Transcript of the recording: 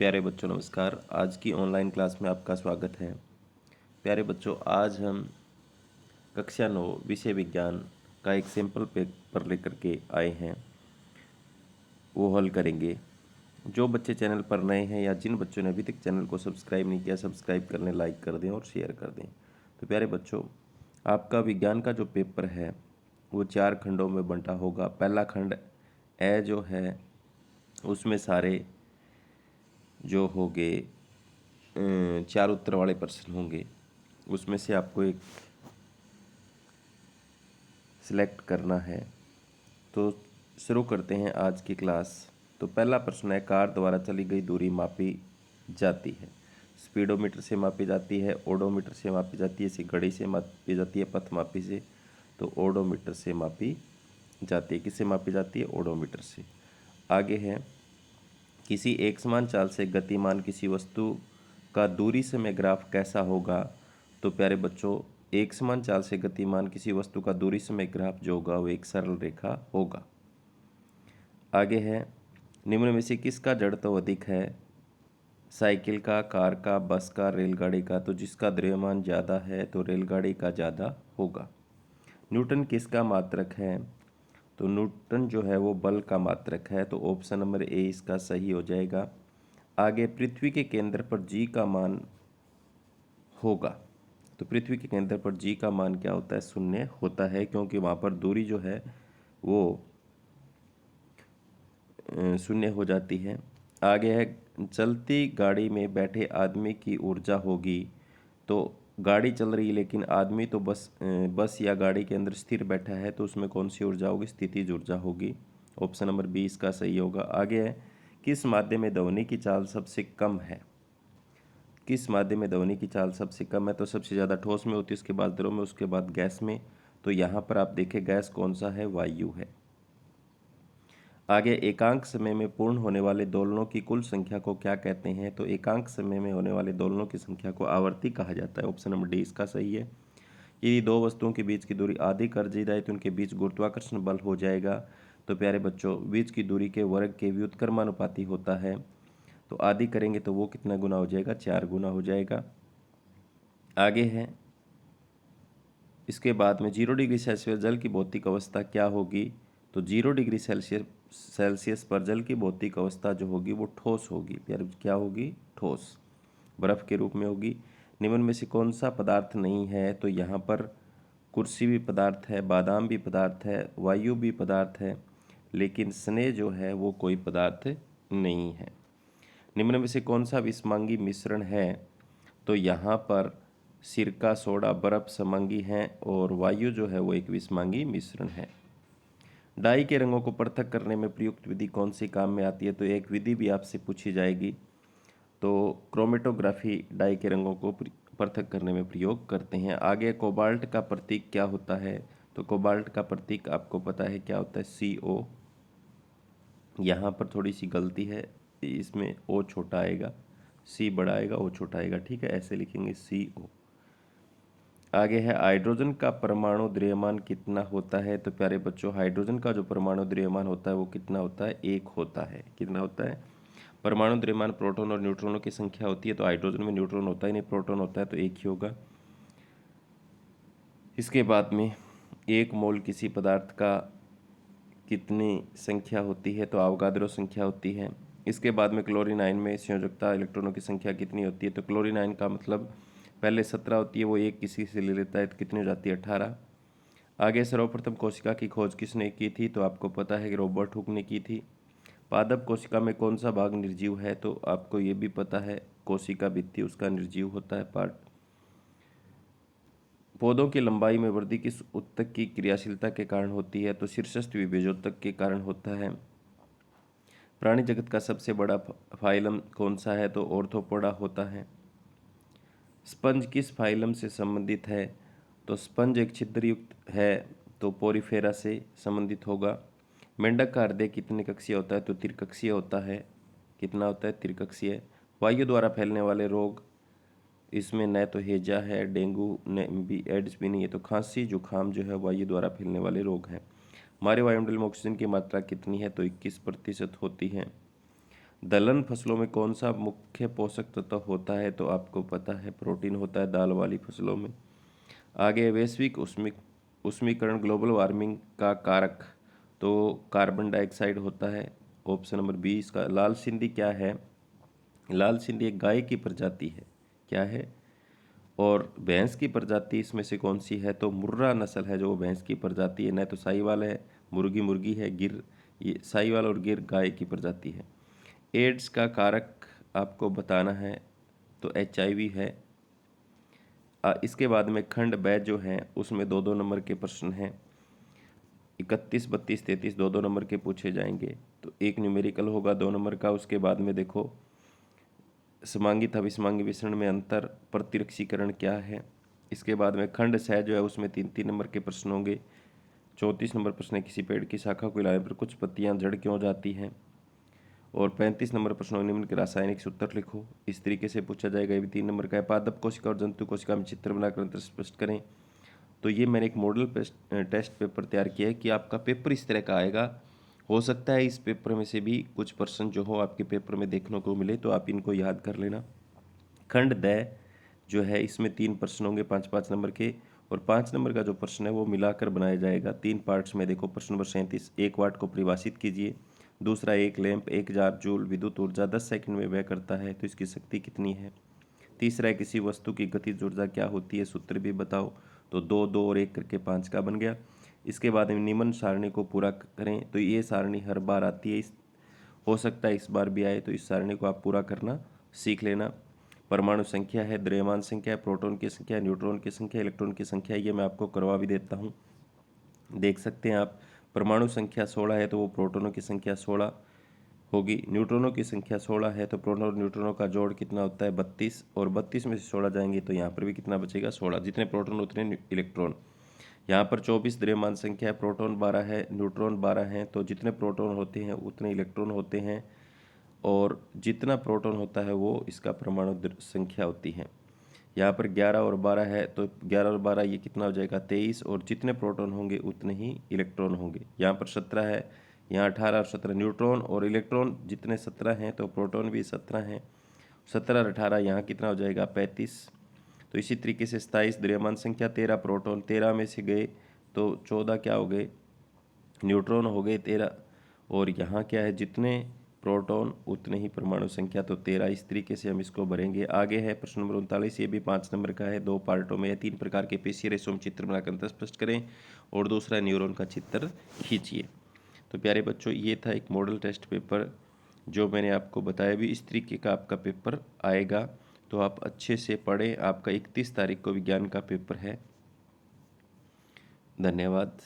प्यारे बच्चों नमस्कार। आज की ऑनलाइन क्लास में आपका स्वागत है। प्यारे बच्चों, आज हम कक्षा 9 विषय विज्ञान का एक सैंपल पेपर लेकर के आए हैं, वो हल करेंगे। जो बच्चे चैनल पर नए हैं या जिन बच्चों ने अभी तक चैनल को सब्सक्राइब नहीं किया, सब्सक्राइब कर लें, लाइक कर दें और शेयर कर दें। तो प्यारे बच्चों, आपका विज्ञान का जो पेपर है वो 4 खंडों में बंटा होगा। पहला खंड ए जो है उसमें सारे जो होंगे 4 उत्तर वाले प्रश्न होंगे, उसमें से आपको एक सिलेक्ट करना है। तो शुरू करते हैं आज की क्लास। तो पहला प्रश्न है, कार द्वारा चली गई दूरी मापी जाती है। स्पीडोमीटर से मापी जाती है, ओडोमीटर से मापी जाती है, इसी घड़ी से मापी जाती है, पथ मापी से। तो ओडोमीटर से मापी जाती है। किससे मापी जाती है? ओडोमीटर से। आगे है, किसी एक समान चाल से गतिमान किसी वस्तु का दूरी समय ग्राफ कैसा होगा? तो प्यारे बच्चों, एक समान चाल से गतिमान किसी वस्तु का दूरी समय ग्राफ जो होगा वो एक सरल रेखा होगा। आगे है, निम्न में से किसका जड़त्व अधिक है? साइकिल का, कार का, बस का, रेलगाड़ी का। तो जिसका द्रव्यमान ज़्यादा है तो रेलगाड़ी का ज़्यादा होगा। न्यूटन किसका मात्रक है? तो न्यूटन जो है वो बल का मात्रक है। तो ऑप्शन नंबर ए इसका सही हो जाएगा। आगे, पृथ्वी के केंद्र पर जी का मान होगा। तो पृथ्वी के केंद्र पर जी का मान क्या होता है? 0 होता है, क्योंकि वहाँ पर दूरी जो है वो 0 हो जाती है। आगे है, चलती गाड़ी में बैठे आदमी की ऊर्जा होगी। तो गाड़ी चल रही है लेकिन आदमी तो बस या गाड़ी के अंदर स्थिर बैठा है, तो उसमें कौन सी ऊर्जा होगी? स्थितिज ऊर्जा होगी। ऑप्शन नंबर बी इसका सही होगा। आगे है, किस माध्यम में ध्वनि की चाल सबसे कम है? किस माध्यम में ध्वनि की चाल सबसे कम है? तो सबसे ज़्यादा ठोस में होती है, उसके बाद द्रव में, उसके बाद गैस में। तो यहाँ पर आप देखें गैस कौन सा है? वायु है। आगे, एकांक समय में पूर्ण होने वाले दोलनों की कुल संख्या को क्या कहते हैं? तो एकांक समय में होने वाले दोलनों की संख्या को आवर्ती कहा जाता है। ऑप्शन नंबर डी इसका सही है। यदि दो वस्तुओं के बीच की दूरी आधी कर दी जाए तो उनके बीच गुरुत्वाकर्षण बल हो जाएगा। तो प्यारे बच्चों, बीच की दूरी के वर्ग के व्युत्क्रमानुपाती होता है। तो आधी करेंगे तो वो कितना गुना हो जाएगा? 4 गुना हो जाएगा। आगे है, इसके बाद में 0 डिग्री सेल्सियस जल की भौतिक अवस्था क्या होगी? तो 0 डिग्री सेल्सियस पर जल की भौतिक अवस्था जो होगी वो ठोस होगी। प्यारे क्या होगी? ठोस, बर्फ के रूप में होगी। निम्न में से कौन सा पदार्थ नहीं है? तो यहाँ पर कुर्सी भी पदार्थ है, बादाम भी पदार्थ है, वायु भी पदार्थ है, लेकिन स्नेह जो है वो कोई पदार्थ नहीं है। निम्न में से कौन सा विषमांगी मिश्रण है? तो यहाँ पर सिरका, सोडा, बर्फ समांगी हैं और वायु जो है वो एक विषमांगी मिश्रण है। डाई के रंगों को पृथक करने में प्रयुक्त विधि कौन सी काम में आती है? तो एक विधि भी आपसे पूछी जाएगी। तो क्रोमेटोग्राफी डाई के रंगों को पृथक करने में प्रयोग करते हैं। आगे, कोबाल्ट का प्रतीक क्या होता है? तो कोबाल्ट का प्रतीक आपको पता है क्या होता है? CO। यहाँ पर थोड़ी सी गलती है, इसमें O छोटा आएगा, C बड़ा आएगा, O छोटा आएगा। ठीक है, ऐसे लिखेंगे CO। आगे है, हाइड्रोजन का परमाणु द्रव्यमान कितना होता है? तो प्यारे बच्चों, हाइड्रोजन का जो परमाणु द्रव्यमान होता है वो कितना होता है? 1 होता है। कितना होता है? परमाणु द्रव्यमान प्रोटॉन और न्यूट्रॉनों की संख्या होती है। तो हाइड्रोजन में न्यूट्रॉन होता ही नहीं, प्रोटॉन होता है, तो 1 ही होगा। इसके बाद में 1 मोल किसी पदार्थ का कितनी संख्या होती है? तो अवोगाद्रो संख्या होती है। इसके बाद में क्लोरीन आयन में संयोजकता इलेक्ट्रॉनों की संख्या कितनी होती है? तो क्लोरीन आयन का मतलब पहले 17 होती है, वो 1 किसी से ले लेता है तो कितनी हो जाती है? 18। आगे, सर्वप्रथम कोशिका की खोज किसने की थी? तो आपको पता है कि रॉबर्ट हुक ने की थी। पादप कोशिका में कौन सा भाग निर्जीव है? तो आपको ये भी पता है, कोशिका भित्ति उसका निर्जीव होता है पार्ट। पौधों की लंबाई में वृद्धि किस ऊतक की क्रियाशीलता के कारण होती है? तो शीर्षस्थ विभेजोतक के कारण होता है। प्राणी जगत का सबसे बड़ा फाइलम कौन सा है? तो ऑर्थोपोडा होता है। स्पंज किस फाइलम से संबंधित है? तो स्पंज एक छिद्रयुक्त है, तो पोरीफेरा से संबंधित होगा। मेंढक का हृदय कितने कक्षीय होता है? तो त्रिकक्षीय होता है। कितना होता है? त्रिकक्षीय। वायु द्वारा फैलने वाले रोग, इसमें न तो हैजा है, डेंगू न भी, एड्स भी नहीं है, तो खांसी जुकाम जो है वायु द्वारा फैलने वाले रोग हैं। हमारे वायुमंडल में ऑक्सीजन की मात्रा कितनी है? तो 21% होती है। दलहन फसलों में कौन सा मुख्य पोषक तत्व होता है? तो आपको पता है प्रोटीन होता है दाल वाली फसलों में। आगे वैश्विक उष्मीकरण ग्लोबल वार्मिंग का कारक, तो कार्बन डाइऑक्साइड होता है। ऑप्शन नंबर 20 का। लाल सिंधी क्या है? लाल सिंधी एक गाय की प्रजाति है। क्या है? और भैंस की प्रजाति इसमें से कौन सी है? तो मुर्रा नस्ल है जो भैंस की प्रजाति है, न तो साहीवाल है, मुर्गी है, गिर, ये साहीवाल और गिर गाय की प्रजाति है। एड्स का कारक आपको बताना है, तो HIV है। इसके बाद में खंड बैच जो है उसमें 2-2 नंबर के प्रश्न हैं। 31, 32, 33 2-2 नंबर के पूछे जाएंगे। तो एक न्यूमेरिकल होगा 2 नंबर का। उसके बाद में देखो समांगित अभिसमांगी विसरण में अंतर, प्रतिरक्षीकरण क्या है। इसके बाद में खंड सह जो है उसमें 3-3 नंबर के प्रश्न होंगे। 34 नंबर प्रश्न है किसी पेड़ की शाखा को हिलाने पर कुछ पत्तियां जड़ क्यों जाती हैं। और 35 नंबर प्रश्न निम्न के रासायनिक सूत्र लिखो। इस तरीके से पूछा जाएगा। ये भी 3 नंबर का है। पादप कोशिका और जंतु कोशिका में चित्र बनाकर अंतर स्पष्ट करें। तो ये मैंने एक मॉडल टेस्ट पेपर तैयार किया है कि आपका पेपर इस तरह का आएगा। हो सकता है इस पेपर में से भी कुछ प्रश्न जो हो आपके पेपर में देखने को मिले, तो आप इनको याद कर लेना। खंड द जो है इसमें 3 प्रश्न होंगे 5-5 नंबर के, और 5 नंबर का जो प्रश्न है वो मिलाकर बनाया जाएगा 3 पार्ट्स में। देखो प्रश्न नंबर 37, 1 वाट को परिभाषित कीजिए। दूसरा, एक लैंप 1000 जूल विद्युत ऊर्जा 10 सेकंड में व्यय करता है, तो इसकी शक्ति कितनी है। तीसरा है किसी वस्तु की गतिज ऊर्जा क्या होती है, सूत्र भी बताओ। तो 2, 2 और 1 करके 5 का बन गया। इसके बाद में निम्न सारणी को पूरा करें। तो ये सारणी हर बार आती है, हो सकता है इस बार भी आए, तो इस सारणी को आप पूरा करना सीख लेना। परमाणु संख्या है, द्रव्यमान संख्या है, प्रोटॉन की संख्या है, न्यूट्रॉन की संख्या, इलेक्ट्रॉन की संख्या, ये मैं आपको करवा भी देता हूँ। देख सकते हैं आप, परमाणु संख्या 16 है तो वो प्रोटॉनों की संख्या 16 होगी। न्यूट्रॉनों की संख्या 16 है तो प्रोटॉन और न्यूट्रॉनों का जोड़ कितना होता है 32, और 32 में से 16 जाएंगे तो यहाँ पर भी कितना बचेगा 16। जितने प्रोटॉन उतने इलेक्ट्रॉन। यहाँ पर 24 द्रव्यमान संख्या है, प्रोटॉन 12 है, न्यूट्रॉन 12 हैं, तो जितने प्रोटॉन होते हैं उतने इलेक्ट्रॉन होते हैं, और जितना प्रोटॉन होता है वो इसका परमाणु संख्या होती है। यहाँ पर 11 और 12 है तो 11 और 12 ये कितना हो जाएगा 23, और जितने प्रोटॉन होंगे उतने ही इलेक्ट्रॉन होंगे। यहाँ पर 17 है, यहाँ 18 और 17 न्यूट्रॉन, और इलेक्ट्रॉन जितने 17 हैं तो प्रोटॉन भी 17 हैं। 17 और 18 यहाँ कितना हो जाएगा 35। तो इसी तरीके से 27 द्रव्यमान संख्या, 13 प्रोटॉन, 13 में से गए तो 14 क्या हो गए न्यूट्रॉन हो गए 13, और यहाँ क्या है जितने प्रोटॉन उतने ही परमाणु संख्या, तो 13। इस तरीके से हम इसको भरेंगे। आगे है प्रश्न नंबर 39, ये भी 5 नंबर का है, 2 पार्टों में। 3 प्रकार के पेशीय रेशों में चित्र बनाकर अंतर स्पष्ट करें, और दूसरा न्यूरॉन का चित्र खींचिए। तो प्यारे बच्चों, ये था एक मॉडल टेस्ट पेपर जो मैंने आपको बताया। भी इस तरीके का आपका पेपर आएगा, तो आप अच्छे से पढ़ें। आपका 31 तारीख को विज्ञान का पेपर है। धन्यवाद।